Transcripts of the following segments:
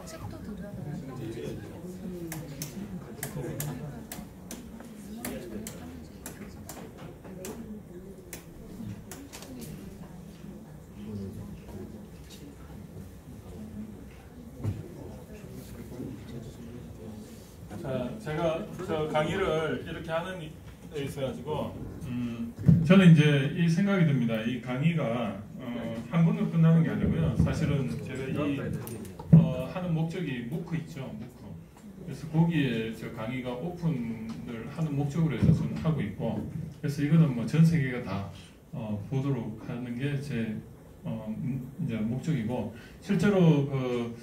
책도 드려야 자, 제가 저 강의를 이렇게 하는 데 있어가지고 저는 이제 이 생각이 듭니다. 이 강의가 한 번으로 끝나는 게 아니고요. 사실은 제가 이 하는 목적이 무크 있죠, 무크. 그래서 거기에 저 강의가 오픈을 하는 목적으로 해서 저는 하고 있고, 그래서 이거는 뭐 전 세계가 다 보도록 하는 게 제 이제 목적이고, 실제로 그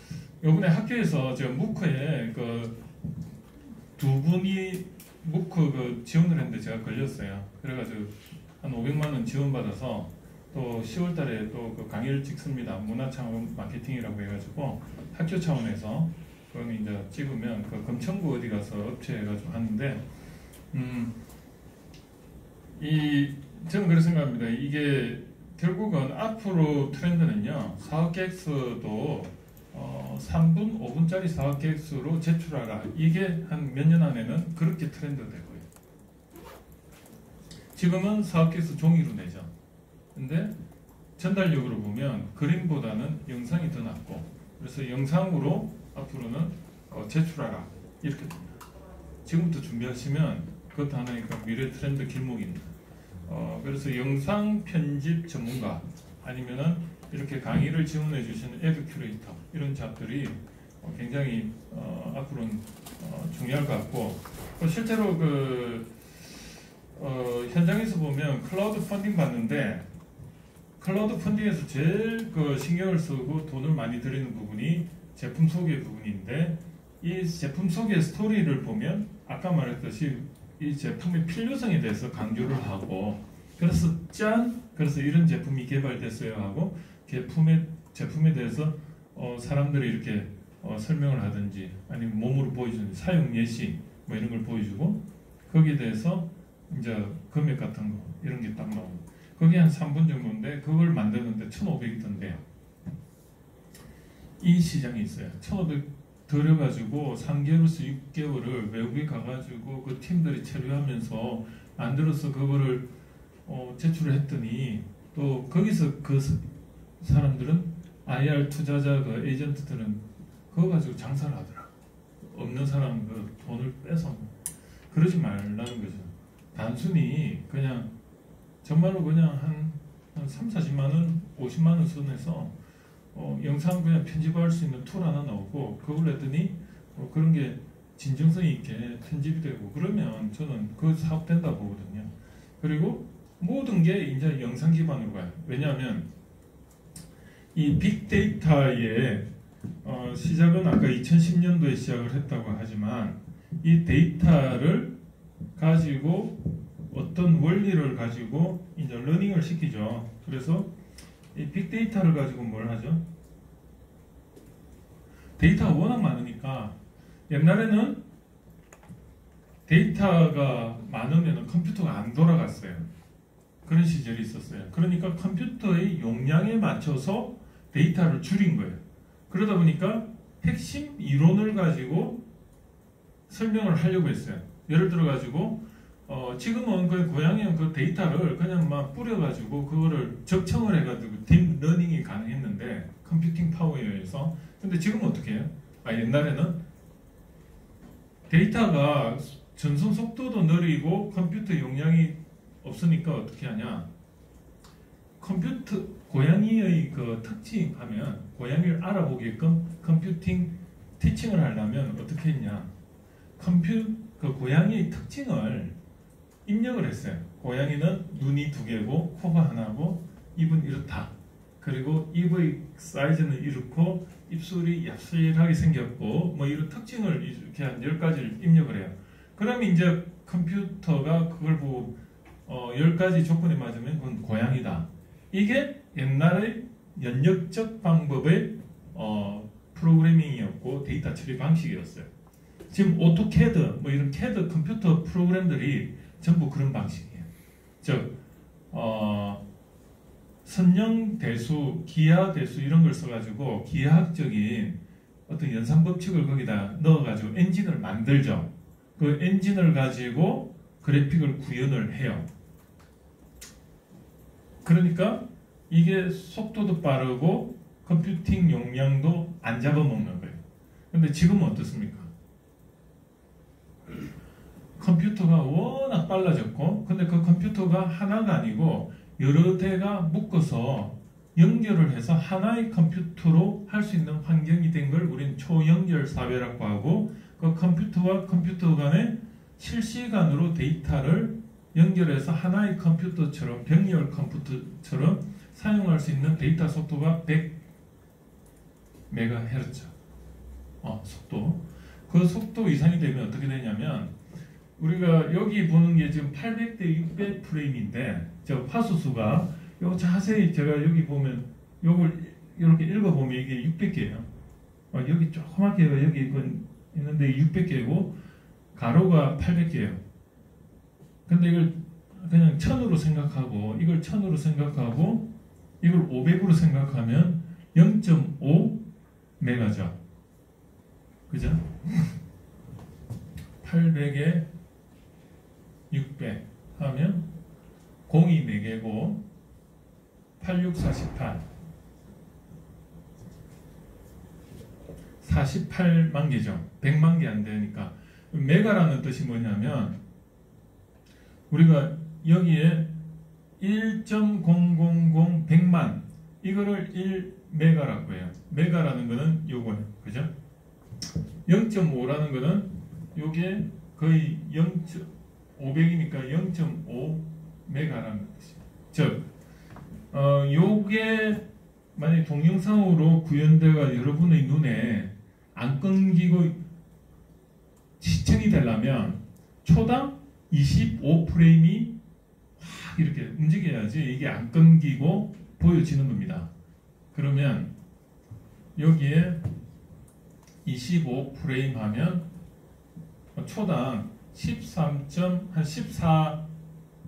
요번에 학교에서 제가 무크에 그 두 분이 무크 그 지원을 했는데 제가 걸렸어요. 그래가지고 한 500만 원 지원받아서 또 10월 달에 또 그 강의를 찍습니다. 문화창업 마케팅이라고 해가지고 학교 차원에서 그건 이제 찍으면 그 금천구 어디 가서 업체 해가지고 하는데 저는 그렇게 생각합니다. 이게 결국은 앞으로 트렌드는요, 사업계획서도 3분, 5분짜리 사업계획서로 제출하라. 이게 한 몇 년 안에는 그렇게 트렌드 될 거예요. 지금은 사업계획서 종이로 내죠. 근데 전달력으로 보면 그림보다는 영상이 더 낫고, 그래서 영상으로 앞으로는 제출하라. 이렇게 됩니다. 지금부터 준비하시면 그것도 하나니까 미래 트렌드 길목입니다. 그래서 영상 편집 전문가 아니면은 이렇게 강의를 지원해 주시는 에듀 큐레이터 이런 잡들이 굉장히 앞으로는 중요할 것 같고, 실제로 그 현장에서 보면 클라우드 펀딩 받는데 클라우드 펀딩에서 제일 그 신경을 쓰고 돈을 많이 들이는 부분이 제품 소개 부분인데, 이 제품 소개 스토리를 보면 아까 말했듯이 이 제품의 필요성에 대해서 강조를 하고, 그래서 그래서 이런 제품이 개발됐어요 하고 제품에 대해서 사람들이 이렇게 설명을 하든지 아니면 몸으로 보여주는 사용 예시 뭐 이런 걸 보여주고, 거기에 대해서 이제 금액 같은 거 이런 게 딱 나오고, 그게 한 3분 정도인데 그걸 만드는데 1,500이 든대요. 이 시장이 있어요. 1,500 들여가지고 3개월에서 6개월을 외국에 가가지고 그 팀들이 체류하면서 만들어서 그거를 제출을 했더니, 또 거기서 그 사람들은 IR 투자자 그 에이전트들은 그거 가지고 장사를 하더라. 없는 사람 그 돈을 뺏어. 그러지 말라는 거죠. 단순히 그냥 정말로 그냥 한 3, 40만 원, 50만 원 선에서 영상 그냥 편집할 수 있는 툴 하나 나오고, 그걸 했더니 그런 게 진정성 있게 편집이 되고 그러면 저는 그 사업 된다 보거든요. 그리고 모든 게 이제 영상 기반으로 가요. 왜냐하면 이 빅데이터의 시작은 아까 2010년도에 시작을 했다고 하지만, 이 데이터를 가지고 어떤 원리를 가지고 이제 러닝을 시키죠. 그래서 이 빅데이터를 가지고 뭘 하죠? 데이터가 워낙 많으니까, 옛날에는 데이터가 많으면 컴퓨터가 안 돌아갔어요. 그런 시절이 있었어요. 그러니까 컴퓨터의 용량에 맞춰서 데이터를 줄인 거예요. 그러다 보니까 핵심 이론을 가지고 설명을 하려고 했어요. 예를 들어 가지고 지금은 그 고양이형 그 데이터를 그냥 막 뿌려가지고 그거를 적청을 해가지고 딥러닝이 가능했는데, 컴퓨팅 파워에 의해서. 근데 지금 어떻게 해요? 옛날에는 데이터가 전송 속도도 느리고 컴퓨터 용량이 없으니까 어떻게 하냐? 고양이의 그 특징 하면, 고양이를 알아보게끔 컴퓨팅 티칭을 하려면 어떻게 했냐? 그 고양이의 특징을 입력을 했어요. 고양이는 눈이 2개고 코가 하나고 입은 이렇다. 그리고 입의 사이즈는 이렇고 입술이 얍실하게 생겼고 뭐 이런 특징을 이렇게 한 10가지를 입력을 해요. 그러면 이제 컴퓨터가 그걸 보고 10가지 조건에 맞으면 그건 고양이다. 이게 옛날의 연역적 방법의 프로그래밍이었고 데이터 처리 방식이었어요. 지금 오토캐드 뭐 이런 캐드 컴퓨터 프로그램들이 전부 그런 방식이에요. 즉 선형대수, 기하대수 이런 걸 써가지고 기하학적인 어떤 연산법칙을 거기다 넣어가지고 엔진을 만들죠. 그 엔진을 가지고 그래픽을 구현을 해요. 그러니까 이게 속도도 빠르고 컴퓨팅 용량도 안 잡아먹는 거예요. 근데 지금은 어떻습니까? 컴퓨터가 워낙 빨라졌고, 근데 그 컴퓨터가 하나가 아니고 여러 대가 묶어서 연결을 해서 하나의 컴퓨터로 할 수 있는 환경이 된 걸 우리는 초연결 사회라고 하고, 그 컴퓨터와 컴퓨터 간에 실시간으로 데이터를 연결해서 하나의 컴퓨터처럼, 병렬 컴퓨터처럼 사용할 수 있는 데이터 속도가 100MHz 속도. 그 속도 이상이 되면 어떻게 되냐면, 우리가 여기 보는 게 지금 800대 600 프레임인데, 저 화소수가 요 자세히 제가 여기 보면 요걸 이렇게 읽어보면 이게 600개예요. 여기 조그맣게 여기 있는데 600개고 가로가 800개예요. 근데 이걸 그냥 1000으로 생각하고, 이걸 1000으로 생각하고, 이걸 500으로 생각하면 0.5 메가죠. 그죠? 800에 600 하면 0이 4개고 8648 48만 개죠. 100만 개 안 되니까. 메가라는 뜻이 뭐냐면, 우리가 여기에 1.000 100만 이거를 1메가라고 해요. 메가라는 거는 요거예요. 그죠? 0.5라는 거는 요게 거의 500이니까 0.5 메가라는 뜻이에요. 즉, 요게 만약에 동영상으로 구현돼가 여러분의 눈에 안 끊기고 시청이 되려면 초당 25프레임이 확 이렇게 움직여야지 이게 안 끊기고 보여지는 겁니다. 그러면 여기에 25프레임 하면 초당 14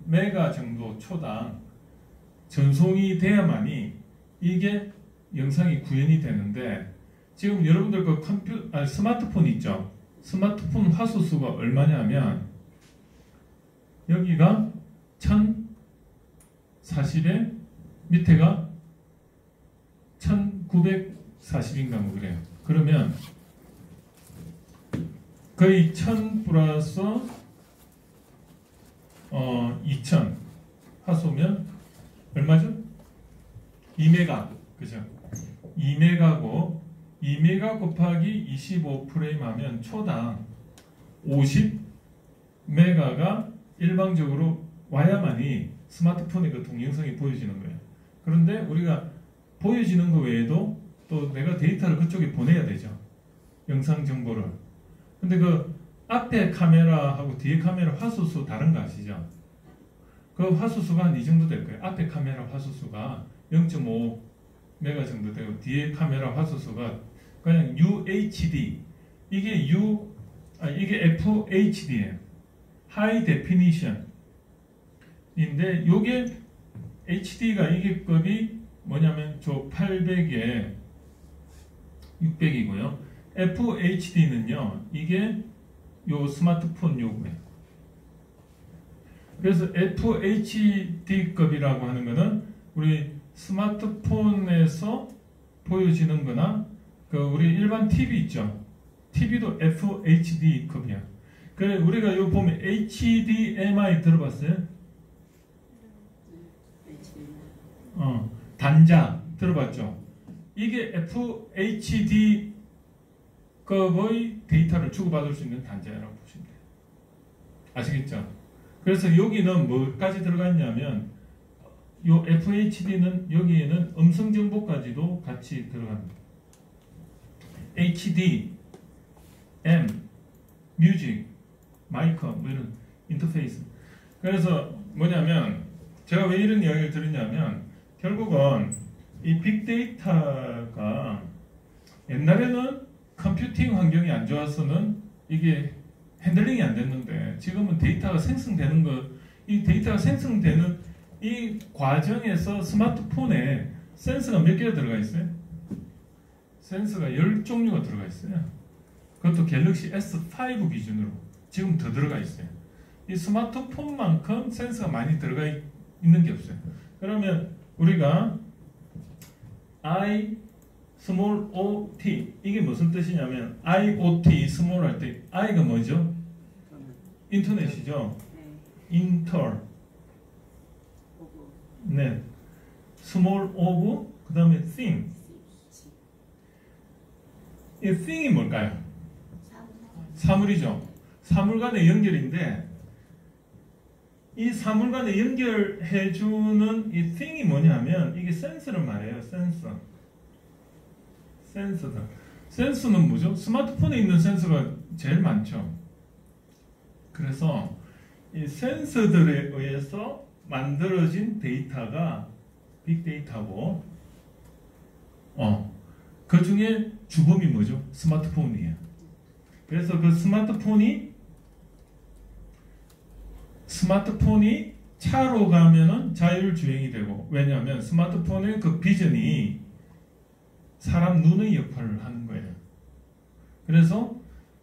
메가 정도 초당 전송이 돼야만이 이게 영상이 구현이 되는데, 지금 여러분들 그 스마트폰 있죠? 스마트폰 화소수가 얼마냐면 여기가 1040에 밑에가 1940인가 뭐 그래요. 그러면 거의 1000 플러스 2000 화소면 얼마죠? 2메가. 그죠? 2메가고 2메가 곱하기 25프레임 하면 초당 50메가가 일방적으로 와야만이 스마트폰의 그 동영상이 보여지는 거예요. 그런데 우리가 보여지는 거 외에도 또 내가 데이터를 그쪽에 보내야 되죠. 영상 정보를. 근데 그 앞에 카메라하고 뒤에 카메라 화소수 다른 거 아시죠? 그 화소수가 한 이 정도 될 거예요. 앞에 카메라 화소수가 0.5 메가 정도 되고 뒤에 카메라 화소수가 그냥 UHD, 이게 FHD예요. High Definition 인데, 요게 HD가 이게 급이 뭐냐면 저 800에 600이고요. FHD는요, 이게 요 스마트폰 요거예요. 그래서 FHD급이라고 하는 거는 우리 스마트폰에서 보여지는 거나 우리 일반 TV 있죠. TV도 FHD급이야. 그래, 우리가 요 보면 HDMI 들어봤어요? 단자 들어봤죠? 이게 FHD 급의 데이터를 주고받을 수 있는 단자라고 보시면 돼요. 아시겠죠? 그래서 여기는 뭐까지 들어갔냐면, 요 FHD는 여기에는 음성 정보까지도 같이 들어갑니다. HD, M, 뮤직, 마이크, 뭐 이런 인터페이스. 그래서 뭐냐면, 제가 왜 이런 이야기를 드리냐면, 결국은 이 빅데이터가 옛날에는 컴퓨팅 환경이 안 좋아서는 이게 핸들링이 안 됐는데, 지금은 데이터가 생성되는 거, 이 데이터가 생성되는 이 과정에서 스마트폰에 센서가 몇 개가 들어가 있어요? 센서가 10종류가 들어가 있어요. 그것도 갤럭시 S5 기준으로 지금 더 들어가 있어요. 이 스마트폰만큼 센서가 많이 들어가 있는 게 없어요. 그러면 우리가 I small OT 이게 무슨 뜻이냐면 IoT small 할 때 I가 뭐죠? 인터넷이죠. 인터 네. small of 그 다음에 thing 이 thing이 뭘까요? 사물이죠. 사물 간의 연결인데 이 사물 간의 연결해주는 이 thing이 뭐냐면 이게 센서를 말해요. 센서다. 센서는 뭐죠? 스마트폰에 있는 센서가 제일 많죠. 그래서 이 센서들에 의해서 만들어진 데이터가 빅데이터고 그 중에 주범이 뭐죠? 스마트폰이에요. 그래서 그 스마트폰이 차로 가면은 자율주행이 되고 왜냐하면 스마트폰의 그 비전이 사람 눈의 역할을 하는 거예요. 그래서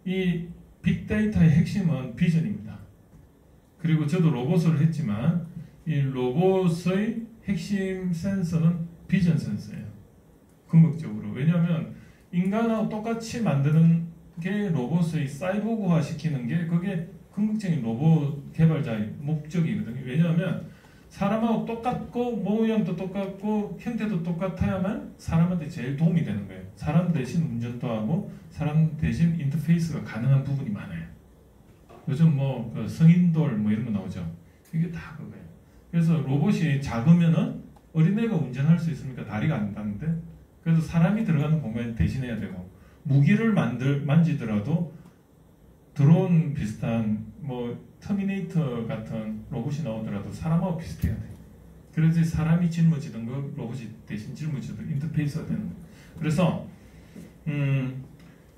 이 빅데이터의 핵심은 비전입니다. 그리고 저도 로봇을 했지만 이 로봇의 핵심 센서는 비전 센서예요. 궁극적으로. 왜냐하면 인간하고 똑같이 만드는 게 로봇의 사이보그화 시키는 게 그게 궁극적인 로봇 개발자의 목적이거든요. 왜냐하면 사람하고 똑같고 모양도 똑같고 형태도 똑같아야만 사람한테 제일 도움이 되는 거예요. 사람 대신 운전도 하고 사람 대신 인터페이스가 가능한 부분이 많아요. 요즘 그 성인돌 이런 거 나오죠. 이게 다 그거예요. 그래서 로봇이 작으면은 어린애가 운전할 수 있으니까 다리가 안 닿는데 그래서 사람이 들어가는 공간을 대신해야 되고 무기를 만지더라도 드론 비슷한 터미네이터 같은 로봇이 나오더라도 사람하고 비슷해야 돼. 그래서 사람이 짊어지던 거 로봇이 대신 짊어지던 인터페이스가 되는 거예요. 그래서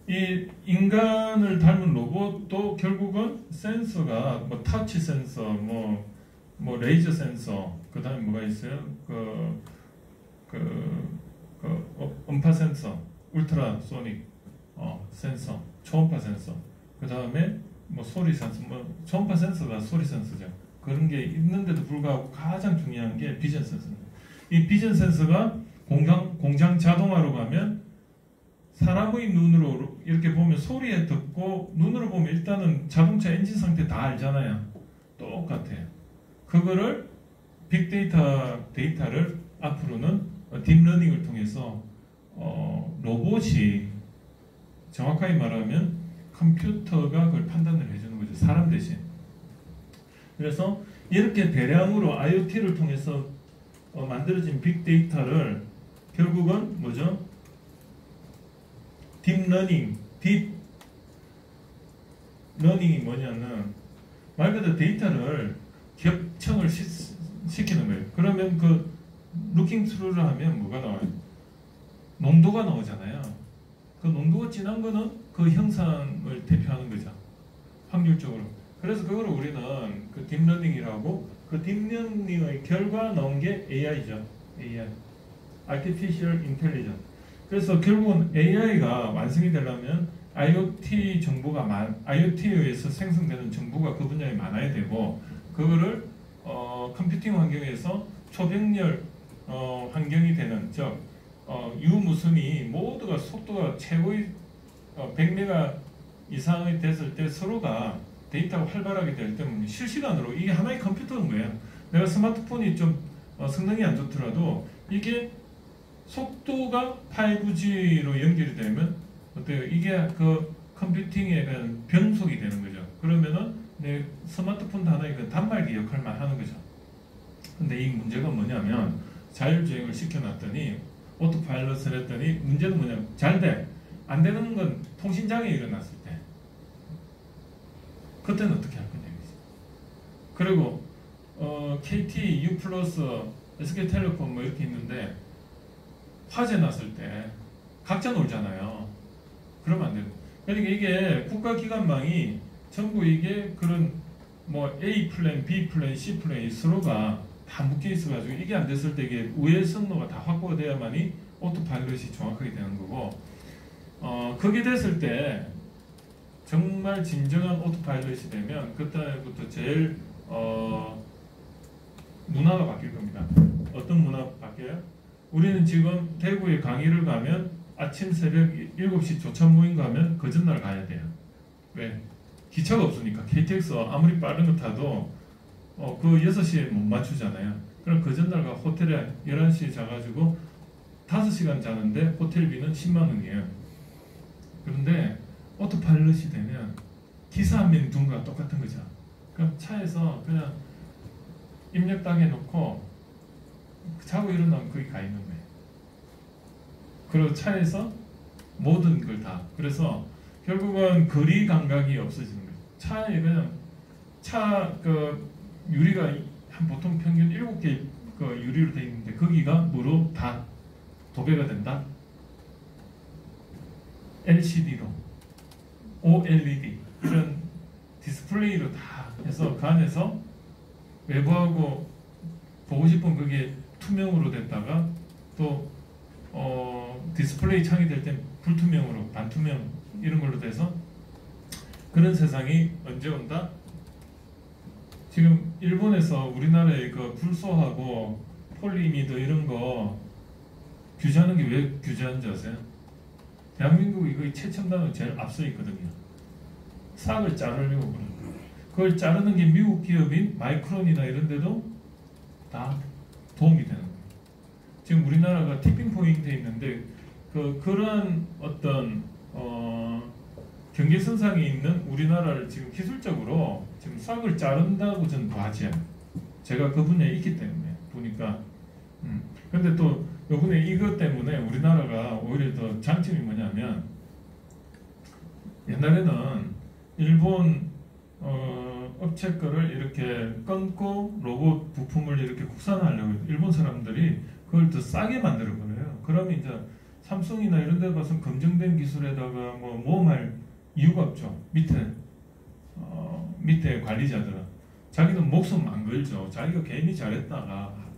이 인간을 닮은 로봇도 결국은 센서가 터치 센서, 레이저 센서, 그 다음에 뭐가 있어요? 음파 센서, 울트라소닉 센서, 초음파 센서, 그 다음에 소리 센서, 초음파 센서가 소리 센서죠. 그런 게 있는데도 불구하고 가장 중요한 게 비전 센서입니다. 이 비전 센서가 공장 자동화로 가면 사람의 눈으로 이렇게 보면 소리에 듣고 눈으로 보면 일단은 자동차 엔진 상태 다 알잖아요. 똑같아요. 그거를 빅데이터를 앞으로는 딥러닝을 통해서 로봇이 정확하게 말하면 컴퓨터가 그걸 판단을 해주는 거죠. 사람 대신. 그래서 이렇게 대량으로 IoT를 통해서 만들어진 빅데이터를 결국은 뭐죠? 딥러닝이 뭐냐면 말 그대로 데이터를 겹청을 시키는 거예요. 그러면 그 루킹 스루를 하면 뭐가 나와요? 농도가 나오잖아요. 그 농도가 진한 거는 그 형상을 대표하는 거죠. 확률적으로. 그래서 그걸 우리는 그 딥러닝이라고 그 딥러닝의 결과 나온 게 AI죠. AI. Artificial Intelligence. 그래서 결국은 AI가 완성이 되려면 IoT에 의해서 생성되는 정보가 그 분야에 많아야 되고 그거를 컴퓨팅 환경에서 초병렬 환경이 되는 즉 유무선이 모두가 속도가 최고의 100메가 이상이 됐을 때 서로가 데이터가 활발하게 될 때는 실시간으로 이게 하나의 컴퓨터인 거예요. 내가 스마트폰이 좀 성능이 안 좋더라도 이게 속도가 5G로 연결이 되면 어때요? 이게 그 컴퓨팅에 대한 변속이 되는 거죠. 그러면은 내 스마트폰도 하나의 그 단말기 역할만 하는 거죠. 근데 이 문제가 뭐냐면 자율주행을 시켜놨더니 오토파일럿을 했더니 문제는 뭐냐면 잘 돼. 안 되는 건 통신장애 일어났을 때 그때는 어떻게 할 거냐 그리고 KT, U+, SK텔레콤 이렇게 있는데 화재 났을 때 각자 놀잖아요. 그러면 안 돼요. 그러니까 이게 국가기관망이 전부 이게 그런 A 플랜, B 플랜, C 플랜 서로가 다 묶여 있어가지고 이게 안 됐을 때 이게 우회 선로가 다 확보가 돼야만이 오토파일럿이 정확하게 되는 거고, 그게 됐을 때 정말 진정한 오토파일럿이 되면 그때부터 제일 문화가 바뀔 겁니다. 어떤 문화 바뀌어요? 우리는 지금 대구에 강의를 가면 아침 새벽 7시 조차 모임 가면 그 전날 가야 돼요. 왜? 기차가 없으니까. KTX 아무리 빠른 거 타도 그 6시에 못 맞추잖아요. 그럼 그 전날 가 호텔에 11시에 자가지고 5시간 자는데 호텔비는 10만 원이에요. 그런데 오토파일럿이 되면 기사 한 명이 둔 거랑 똑같은 거죠. 그럼 차에서 그냥 입력 딱 해놓고 자고 일어나면 거기 가 있는 거예요. 그리고 차에서 모든 걸 다. 그래서 결국은 거리 감각이 없어지는 거예요. 차에 그냥 유리가 한 보통 평균 7개 유리로 되어 있는데 거기가 뭐로 다 도배가 된다? LCD로, OLED 이런 디스플레이로 다 해서 그 안에서 외부하고 보고 싶은 그게 투명으로 됐다가 또 디스플레이 창이 될 땐 불투명으로 반투명 이런 걸로 돼서 그런 세상이 언제 온다? 지금 일본에서 우리나라의 그 불소하고 폴리미드 이런 거 규제하는 게 왜 규제하는지 아세요? 대한민국이 거의 최첨단으로 제일 앞서 있거든요. 싹을 자르려고 그러는 거예요. 그걸 자르는 게 미국 기업인 마이크론이나 이런 데도 다 도움이 되는 거예요. 지금 우리나라가 티핑 포인트에 있는데 그러한 어떤 경계선상에 있는 우리나라를 지금 기술적으로 지금 싹을 자른다고 저는 봐지 않아요. 제가 그 분야에 있기 때문에 보니까. 근데 또 요번에 이것 때문에 우리나라가 오히려 더 장점이 뭐냐면 옛날에는 일본 업체 거를 이렇게 끊고 로봇 부품을 이렇게 국산화하려고 해요. 일본 사람들이 그걸 더 싸게 만들어 버려요. 그러면 이제 삼성이나 이런 데 가서 검증된 기술에다가 모험할 이유가 없죠. 밑에 관리자들은 자기는 목숨 안 걸죠. 자기가 괜히 잘했다가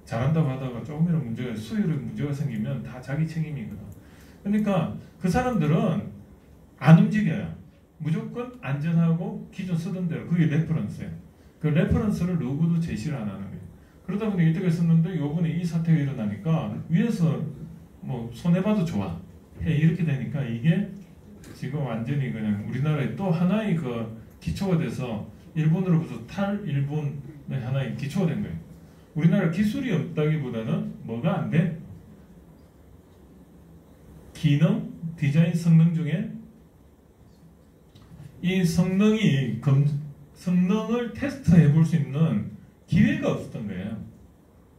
잘한다고 하다가 조금이라도 수율에 문제가 생기면 다 자기 책임이거든. 그러니까 그 사람들은 안 움직여요. 무조건 안전하고 기존 쓰던 대로. 그게 레퍼런스예요. 그 레퍼런스를 누구도 제시를 안 하는 거예요. 그러다 보니 이때가 있었는데 요번에 이 사태가 일어나니까 위에서 손해봐도 좋아 이렇게 되니까 이게 지금 완전히 그냥 우리나라의 또 하나의 그 기초가 돼서 일본으로부터 탈일본의 하나의 기초가 된 거예요. 우리나라 기술이 없다기보다는 뭐가 안 돼? 기능, 디자인 성능 중에 이 성능을 테스트해 볼 수 있는 기회가 없었던 거예요.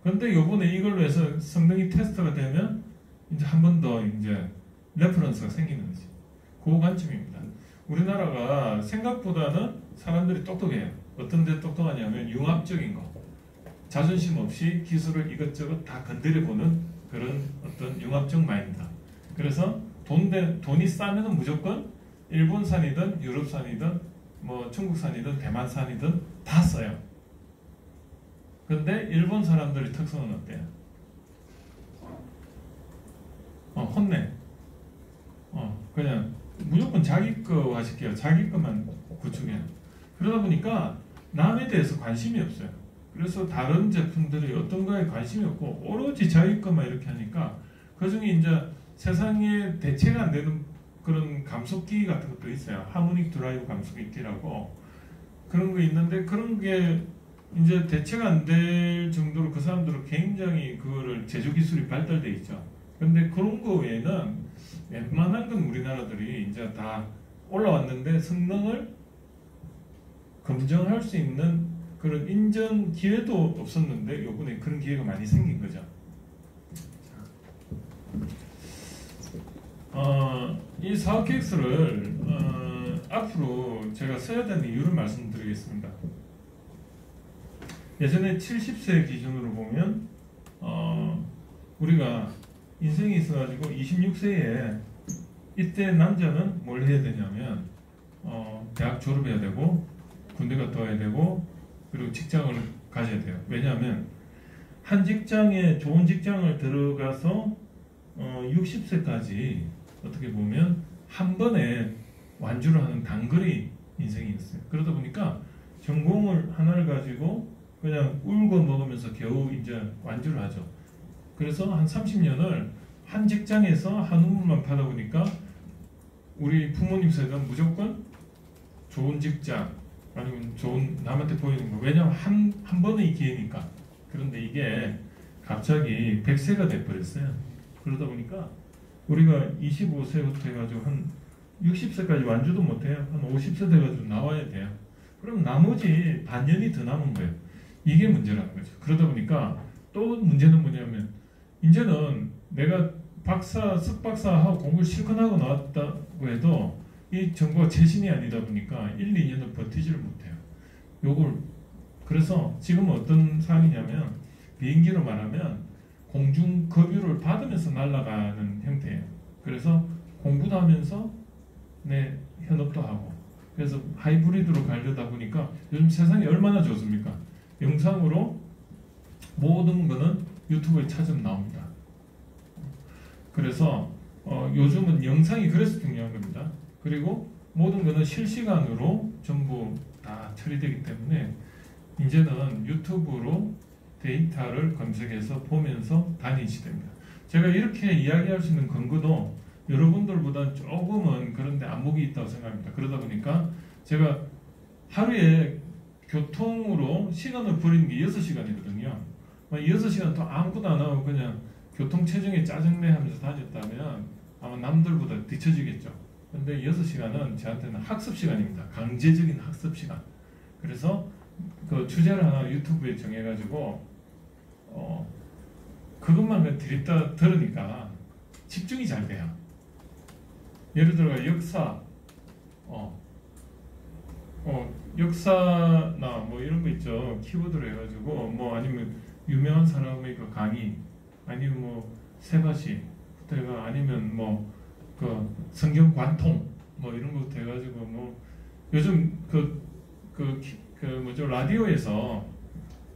그런데 요번에 이걸로 해서 성능이 테스트가 되면 이제 한 번 더 이제 레퍼런스가 생기는 거지. 그 관점입니다. 우리나라가 생각보다는 사람들이 똑똑해요. 어떤 데 똑똑하냐면 융합적인 거. 자존심 없이 기술을 이것저것 다 건드려보는 그런 어떤 융합적 마인드. 그래서 돈이 싸면은 무조건 일본산이든 유럽산이든 중국산이든 대만산이든 다 써요. 근데 일본 사람들의 특성은 어때요? 혼내. 그냥 무조건 자기 거화 시켜요. 자기 것만 구축해요. 그러다 보니까 남에 대해서 관심이 없어요. 그래서 다른 제품들이 어떤 거에 관심이 없고 오로지 자기 것만 이렇게 하니까 그 중에 이제 세상에 대체가 안 되는 그런 감속기 같은 것도 있어요. 하모닉 드라이브 감속기라고 그런 거 있는데 그런 게 이제 대체가 안 될 정도로 그 사람들은 굉장히 그거를 제조 기술이 발달돼 있죠. 근데 그런 거 외에는 웬만한 건 우리나라들이 이제 다 올라왔는데 성능을 검증할 수 있는 그런 인정 기회도 없었는데 요번에 그런 기회가 많이 생긴 거죠. 이 사업계획서를 앞으로 제가 써야 되는 이유를 말씀드리겠습니다. 예전에 70세 기준으로 보면 우리가 인생이 있어가지고 26세에 이때 남자는 뭘 해야 되냐면 대학 졸업해야 되고 군대 갔다 와야 되고 그리고 직장을 가져야 돼요. 왜냐하면 한 직장에 좋은 직장을 들어가서 60세까지 어떻게 보면 한 번에 완주를 하는 단거리 인생이었어요. 그러다 보니까 전공을 하나를 가지고 그냥 울고 먹으면서 겨우 이제 완주를 하죠. 그래서 한 30년을 한 직장에서 한 우물만 파다 보니까 우리 부모님 세대는 무조건 좋은 직장 아니면 좋은 남한테 보이는 거. 왜냐하면 한 번의 기회니까. 그런데 이게 갑자기 100세가 돼버렸어요. 그러다 보니까 우리가 25세부터 해가지고 한 60세까지 완주도 못해요. 한 50세 돼가지고 나와야 돼요. 그럼 나머지 반년이 더 남은 거예요. 이게 문제라는 거죠. 그러다 보니까 또 문제는 뭐냐면 이제는 내가 석박사하고 공부를 실컷 하고 나왔다고 해도 이 정보가 최신이 아니다 보니까 1, 2년을 버티지를 못해요. 요걸 그래서 지금 어떤 상황이냐면 비행기로 말하면 공중급유를 받으면서 날아가는 형태예요. 그래서 공부도 하면서 내 현업도 하고 그래서 하이브리드로 가려다 보니까 요즘 세상이 얼마나 좋습니까? 영상으로 모든 거는 유튜브에 찾으면 나옵니다. 그래서 요즘은 영상이 그래서 중요한 겁니다. 그리고 모든 거는 실시간으로 전부 다 처리되기 때문에 이제는 유튜브로 데이터를 검색해서 보면서 다니시 됩니다. 제가 이렇게 이야기할 수 있는 근거도 여러분들보다 조금은 그런데 안목이 있다고 생각합니다. 그러다 보니까 제가 하루에 교통으로 시간을 버리는 게 6시간이거든요. 6시간 또 아무것도 안 하고 그냥 교통체증에 짜증내 하면서 다녔다면 아마 남들보다 뒤처지겠죠. 근데 6시간은 저한테는 학습시간입니다. 강제적인 학습시간. 그래서 그 주제를 하나 유튜브에 정해가지고 그것만 그냥 들었다 들으니까 집중이 잘 돼요. 예를 들어 역사, 역사나 뭐 이런 거 있죠. 키워드로 해가지고 뭐 아니면 유명한 사람의 그 강의, 아니면 뭐 세바시, 때가 아니면 뭐 그 성경 관통 뭐 이런 거 돼가지고 뭐 요즘 뭐죠 라디오에서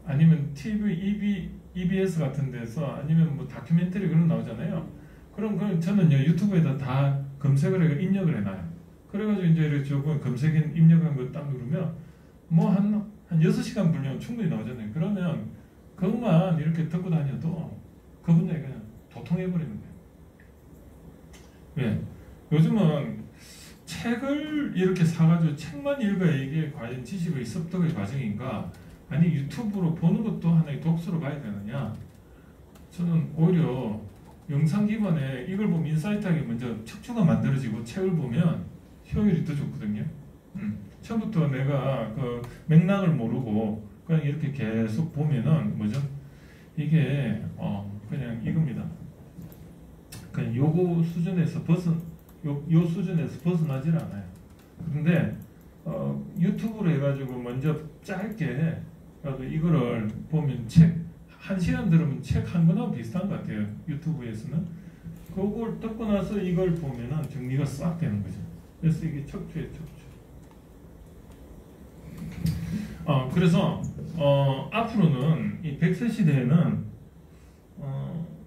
아니면 TV, EBS 같은 데서 아니면 뭐 다큐멘터리 그런 거 나오잖아요. 그럼 저는요 유튜브에다 다 검색을 해서 입력을 해놔요. 그래가지고 이제 이렇게 조금 검색에 입력한 거 딱 누르면 뭐 한 6시간 분량 충분히 나오잖아요. 그러면 그것만 이렇게 듣고 다녀도 그 분야에 그냥 도통해버리는 거예요. 왜? 요즘은 책을 이렇게 사가지고 책만 읽어야 이게 과연 지식의 습득의 과정인가? 아니 유튜브로 보는 것도 하나의 독서로 봐야 되느냐? 저는 오히려 영상 기반에 이걸 보면 인사이트하게 먼저 척추가 만들어지고 책을 보면 효율이 더 좋거든요. 처음부터 내가 그 맥락을 모르고 그냥 이렇게 계속 보면은 뭐죠? 이게 그냥 이겁니다. 그냥 요거 수준에서 요 수준에서 벗어나질 않아요. 근데 유튜브로 해가지고 먼저 짧게 라도 이거를 보면 책 1시간 들으면 책 한 권하고 비슷한 것 같아요. 유튜브에서는 그걸 듣고 나서 이걸 보면은 정리가 싹 되는 거죠. 그래서 이게 척추예요, 척추. 그래서 앞으로는 이 100세 시대에는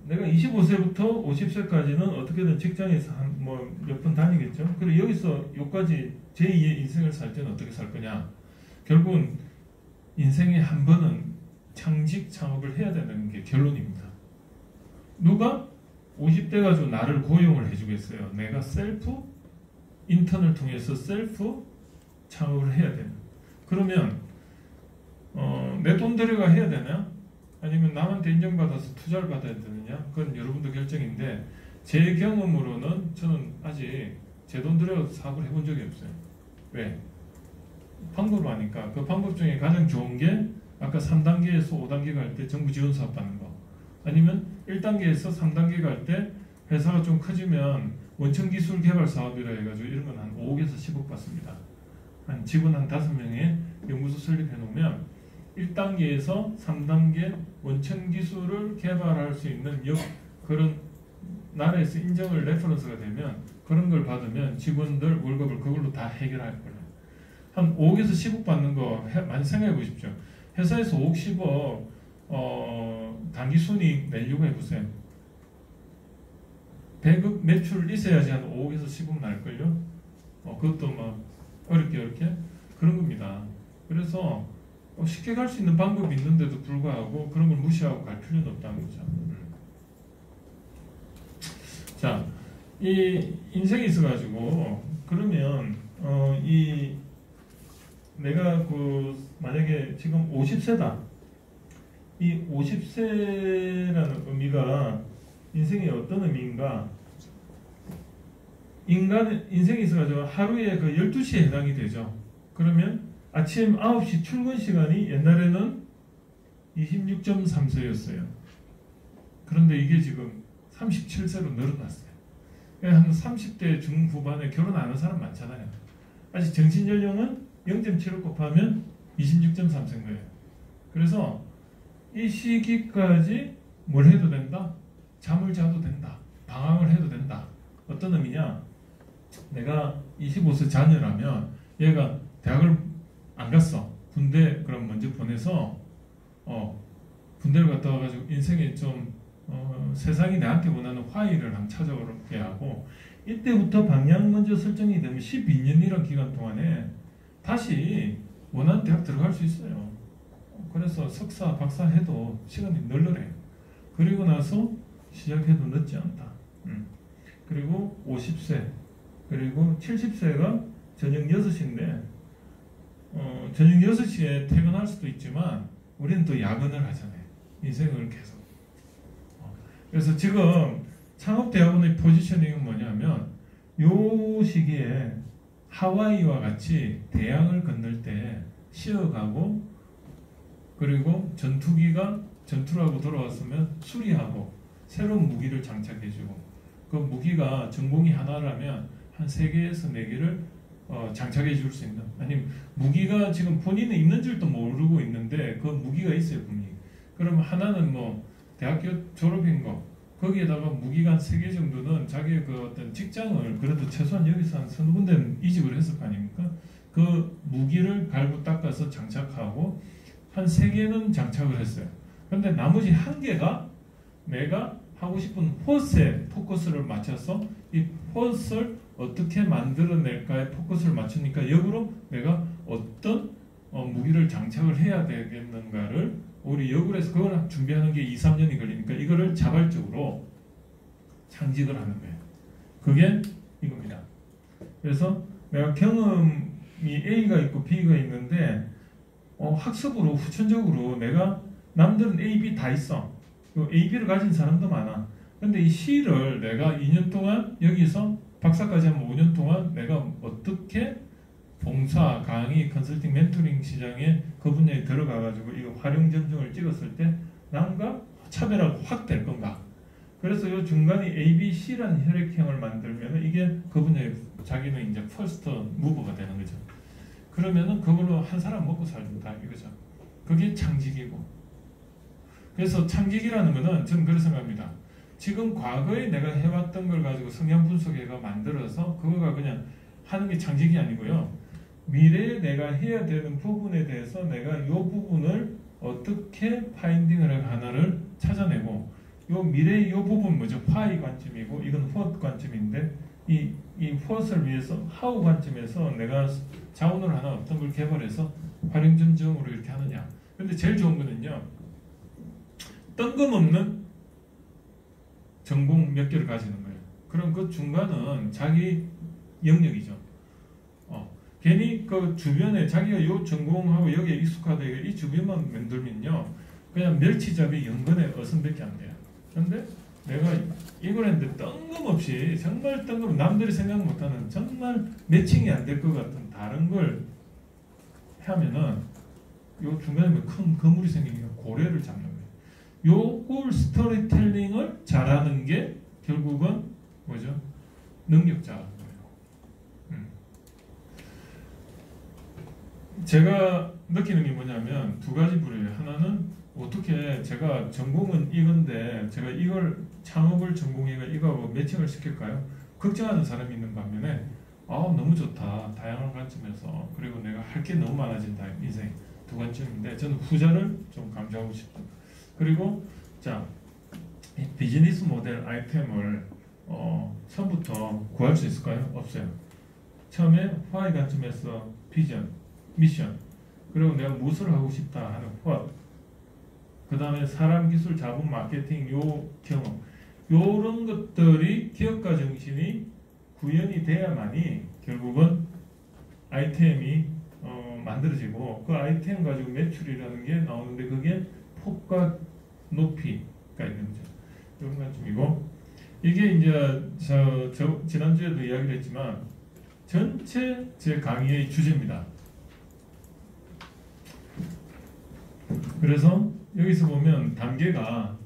내가 25세부터 50세까지는 어떻게든 직장에서 뭐 몇 번 다니겠죠. 그리고 여기서 여기까지 제2의 인생을 살 때는 어떻게 살 거냐. 결국은 인생에 한 번은 창직 창업을 해야 되는 게 결론입니다. 누가 50대 가지고 나를 고용을 해주겠어요. 내가 셀프 인턴을 통해서 셀프 창업을 해야 되는. 그러면 내 돈 들여가 해야 되냐? 아니면 남한테 인정받아서 투자를 받아야 되느냐? 그건 여러분들 결정인데 제 경험으로는 저는 아직 제 돈 들여 사업을 해본 적이 없어요. 왜? 방법을 아니까. 그 방법 중에 가장 좋은 게 아까 3단계에서 5단계 갈 때 정부 지원 사업 받는 거, 아니면 1단계에서 3단계 갈 때 회사가 좀 커지면 원천 기술 개발 사업이라 해가지고 이런 건 한 5억에서 10억 받습니다. 한 직원 한 5명의 연구소 설립해 놓으면 1단계에서 3단계 원천 기술을 개발할 수 있는 그런 나라에서 인정을 레퍼런스가 되면 그런 걸 받으면 직원들 월급을 그걸로 다 해결할 거예요. 한 5억에서 10억 받는 거 많이 생각해 보십시오. 회사에서 5억, 10억 단기 순이익 내려고 해보세요. 100억 매출 있어야지 한 5억에서 10억 날걸요. 그것도 막 어렵게 그런 겁니다. 그래서 쉽게 갈 수 있는 방법이 있는데도 불구하고 그런 걸 무시하고 갈 필요는 없다는 거죠. 자, 이 인생이 있어가지고 그러면 이 내가 만약에 지금 50세다. 이 50세라는 의미가 인생의 어떤 의미인가? 인생이 있어가지고 하루에 그 12시에 해당이 되죠. 그러면 아침 9시 출근 시간이 옛날에는 26.3세였어요. 그런데 이게 지금 37세로 늘어났어요. 한 30대 중후반에 결혼 안 한 사람 많잖아요. 아직 정신연령은 0.75 곱하면 26.3세인 거예요. 그래서 이 시기까지 뭘 해도 된다? 잠을 자도 된다. 방황을 해도 된다. 어떤 의미냐? 내가 25세 자녀라면 얘가 대학을 안 갔어. 군대 그럼 먼저 보내서 군대를 갔다 와가지고 인생에 좀 세상이 나한테 원하는 화의를 한번 찾아오게 하고 이때부터 방향 먼저 설정이 되면 12년이라는 기간 동안에 다시 원하는 대학 들어갈 수 있어요. 그래서 석사, 박사 해도 시간이 널널해요. 그리고 나서 시작해도 늦지 않다. 그리고 50세, 그리고 70세가 저녁 6시인데 저녁 6시에 퇴근할 수도 있지만 우리는 또 야근을 하잖아요. 인생을 계속. 그래서 지금 창업대학원의 포지셔닝은 뭐냐면 요 시기에 하와이와 같이 대양을 건널 때 쉬어가고 그리고 전투기가 전투를 하고 돌아왔으면 수리하고 새로운 무기를 장착해주고 그 무기가 전공이 하나라면 한 3개에서 4개를 장착해 줄 수 있는 아니면 무기가 지금 본인은 있는 줄도 모르고 있는데 그 무기가 있어요 분명히. 그러면 하나는 뭐 대학교 졸업인 거 거기에다가 무기가 한 3개 정도는 자기의 그 어떤 직장을 그래도 최소한 여기서 한 서너 군데는 이직을 했을 거 아닙니까? 그 무기를 갈고 닦아서 장착하고 한 3개는 장착을 했어요. 그런데 나머지 1개가 내가 하고 싶은 폿에 포커스를 맞춰서 이 폿을 어떻게 만들어낼까에 포커스를 맞추니까 역으로 내가 어떤 무기를 장착을 해야 되겠는가를 우리 역으로 해서 그걸 준비하는 게 2, 3년이 걸리니까 이거를 자발적으로 창직을 하는 거예요. 그게 이겁니다. 그래서 내가 경험이 A가 있고 B가 있는데 학습으로 후천적으로 내가 남들은 A, B 다 있어. A, B를 가진 사람도 많아. 근데 이 C를 내가 2년 동안 여기서 박사까지 하면 5년 동안 내가 어떻게 봉사, 강의, 컨설팅, 멘토링 시장에 그 분야에 들어가가지고 이거 활용 점정을 찍었을 때 남과 차별화가 확 될 건가? 그래서 이 중간에 A, B, C라는 혈액형을 만들면 이게 그 분야에 자기는 이제 퍼스트 무버가 되는 거죠. 그러면은 그걸로 한 사람 먹고 살다 이거죠. 그게 창직이고. 그래서 창직이라는 거는 저는 그렇게 생각합니다. 지금 과거에 내가 해왔던 걸 가지고 성향 분석해가 만들어서 그거가 그냥 하는 게 창직이 아니고요. 미래에 내가 해야 되는 부분에 대해서 내가 이 부분을 어떻게 파인딩을 하나를 찾아내고 요 미래의 이 부분 뭐죠? 화의 관점이고 이건 폿 관점인데 이 폿을 위해서 하우 관점에서 내가 자원을 하나 어떤 걸 개발해서 활용 점정으로 이렇게 하느냐. 근데 제일 좋은 거는요. 뜬금없는 전공 몇 개를 가지는 거예요. 그럼 그 중간은 자기 영역이죠. 괜히 그 주변에 자기가 요 전공하고 여기에 익숙하다 이 주변만 만들면요. 그냥 멸치잡이 연근에 어선밖에 안 돼요. 그런데 내가 이걸 했는데 뜬금없이 정말 뜬금 남들이 생각 못하는 정말 매칭이 안 될 것 같은 다른 걸 하면은 요 중간에 큰 거물이 생기니까 고래를 잡는 거예요. 요걸 스토리텔링을 잘하는 게 결국은 뭐죠? 능력자인 거예요. 제가 느끼는 게 뭐냐면 두 가지 부류예요. 하나는 어떻게 제가 전공은 이건데 제가 이걸 창업을 전공해가 이거하고 매칭을 시킬까요? 걱정하는 사람이 있는 반면에 너무 좋다. 다양한 관점에서 그리고 내가 할 게 너무 많아진다. 인생 두 관점인데 저는 후자를 좀 강조하고 싶다. 그리고 자, 이 비즈니스 모델 아이템을 처음부터 구할 수 있을까요? 없어요. 처음에 why 관점에서 비전, 미션, 그리고 내가 무엇을 하고 싶다 하는 what, 그 다음에 사람, 기술, 자본, 마케팅, 요 경험, 요런 것들이 기업가 정신이 구현이 돼야만이 결국은 아이템이 만들어지고 그 아이템 가지고 매출이라는 게 나오는데 그게 폭과 높이가 있는 거죠. 이런 관점이고 이게 이제 지난주에도 이야기를 했지만 전체 제 강의의 주제입니다. 그래서 여기서 보면 단계가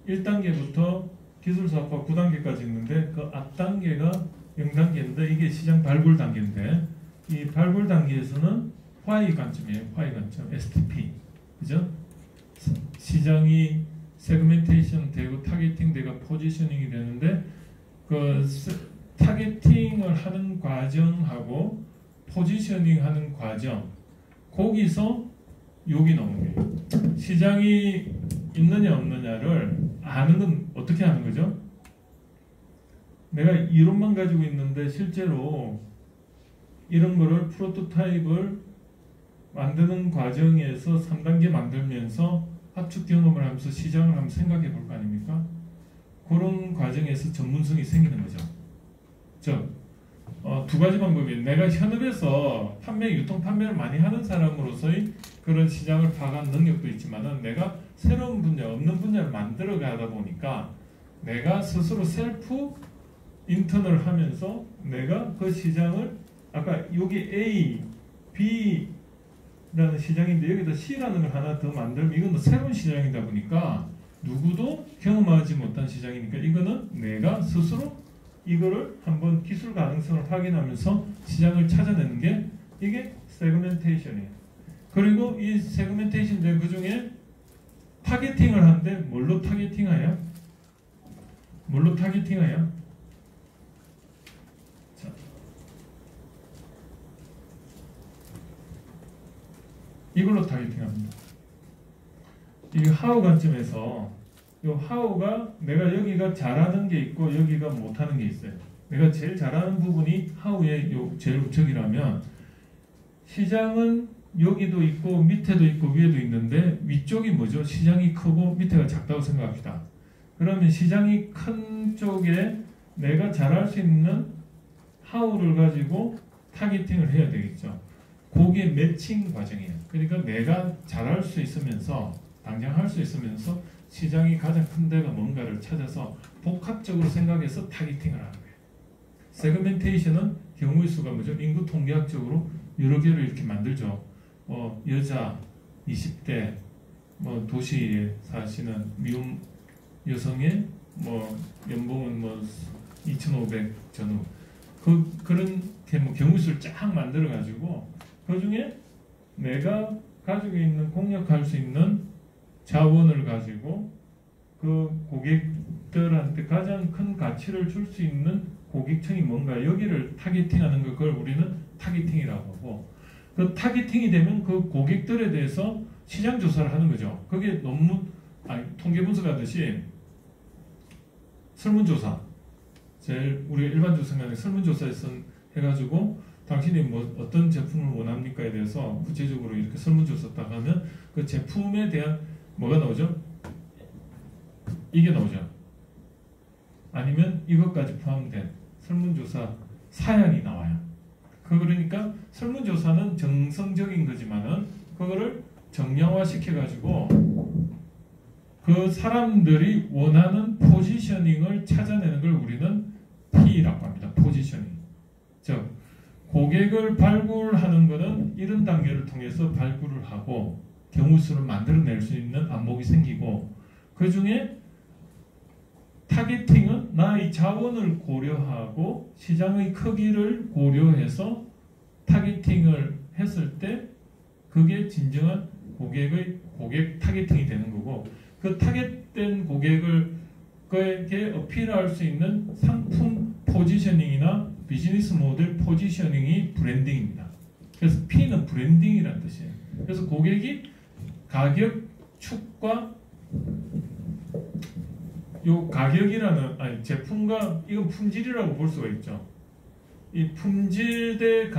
1단계부터 기술사업과 9단계까지 있는데 그 앞단계가 0단계인데 이게 시장 발굴 단계인데 이 발굴 단계에서는 why 관점이에요. why 관점, STP. 그죠? 시장이 세그멘테이션 되고 타겟팅 되고 포지셔닝이 되는데 그 타겟팅을 하는 과정하고 포지셔닝 하는 과정 거기서 욕이 나오는 거예요. 시장이 있느냐 없느냐를 아는 건 어떻게 하는 거죠? 내가 이론만 가지고 있는데 실제로 이런 거를 프로토타입을 만드는 과정에서 3단계 만들면서 합축 경험을 하면서 시장을 한번 생각해 볼 거 아닙니까? 그런 과정에서 전문성이 생기는 거죠. 두 가지 방법이 내가 현업에서 유통 판매를 많이 하는 사람으로서의 그런 시장을 파악하는 능력도 있지만은 내가 새로운 분야, 없는 분야를 만들어 가다 보니까 내가 스스로 셀프 인턴을 하면서 내가 그 시장을 아까 여기 A, B라는 시장인데 여기다 C라는 걸 하나 더 만들면 이건 새로운 시장이다 보니까 누구도 경험하지 못한 시장이니까 이거는 내가 스스로 이거를 한번 기술 가능성을 확인하면서 시장을 찾아내는 게 이게 세그멘테이션이에요. 그리고 이 세그멘테이션 그 중에 타겟팅을 하는데 뭘로 타겟팅해요? 자, 이걸로 타겟팅합니다. 이 하우 관점에서 이 하우가 내가 여기가 잘하는 게 있고 여기가 못하는 게 있어요. 내가 제일 잘하는 부분이 하우의 제일 우측이라면 시장은 여기도 있고 밑에도 있고 위에도 있는데 위쪽이 뭐죠? 시장이 크고 밑에가 작다고 생각합시다. 그러면 시장이 큰 쪽에 내가 잘할 수 있는 하우를 가지고 타겟팅을 해야 되겠죠. 그게 매칭 과정이에요. 그러니까 내가 잘할 수 있으면서 당장 할 수 있으면서 시장이 가장 큰 데가 뭔가를 찾아서 복합적으로 생각해서 타겟팅을 하는 거예요. 세그멘테이션은 경우의 수가 뭐죠? 인구 통계학적으로 여러 개를 이렇게 만들죠. 여자 20대 도시에 사시는 미혼 여성의 연봉은 2,500 전후 그런 경우의 수를 쫙 만들어 가지고 그 중에 내가 가지고 있는 공략할 수 있는 자원을 가지고 그 고객들한테 가장 큰 가치를 줄 수 있는 고객층이 뭔가 여기를 타겟팅하는 거 그걸 우리는 타겟팅이라고 하고 그 타겟팅이 되면 그 고객들에 대해서 시장 조사를 하는 거죠. 그게 통계 분석하듯이 설문조사 제일 우리가 일반적으로 생각하는 설문조사에서 해가지고 당신이 어떤 제품을 원합니까에 대해서 구체적으로 이렇게 설문조사 딱 하면 그 제품에 대한 뭐가 나오죠? 이게 나오죠. 아니면 이것까지 포함된 설문조사 사양이 나와요. 그러니까 설문조사는 정성적인 거지만은 그거를 정량화 시켜가지고 그 사람들이 원하는 포지셔닝을 찾아내는 걸 우리는 P라고 합니다. 포지셔닝. 즉 고객을 발굴하는 것은 이런 단계를 통해서 발굴을 하고 경우수를 만들어낼 수 있는 안목이 생기고 그 중에 타겟팅은 나의 자원을 고려하고 시장의 크기를 고려해서 타겟팅을 했을 때 그게 진정한 고객 타겟팅이 되는 거고 그 타겟된 고객에게 어필할 수 있는 상품 포지셔닝이나 비즈니스 모델 포지셔닝이 브랜딩입니다. 그래서 P는 브랜딩이라는 뜻이에요. 그래서 고객이 가격 축과 요 가격이라는 아니 제품과 이건 품질이라고 볼 수가 있죠. 이 품질 대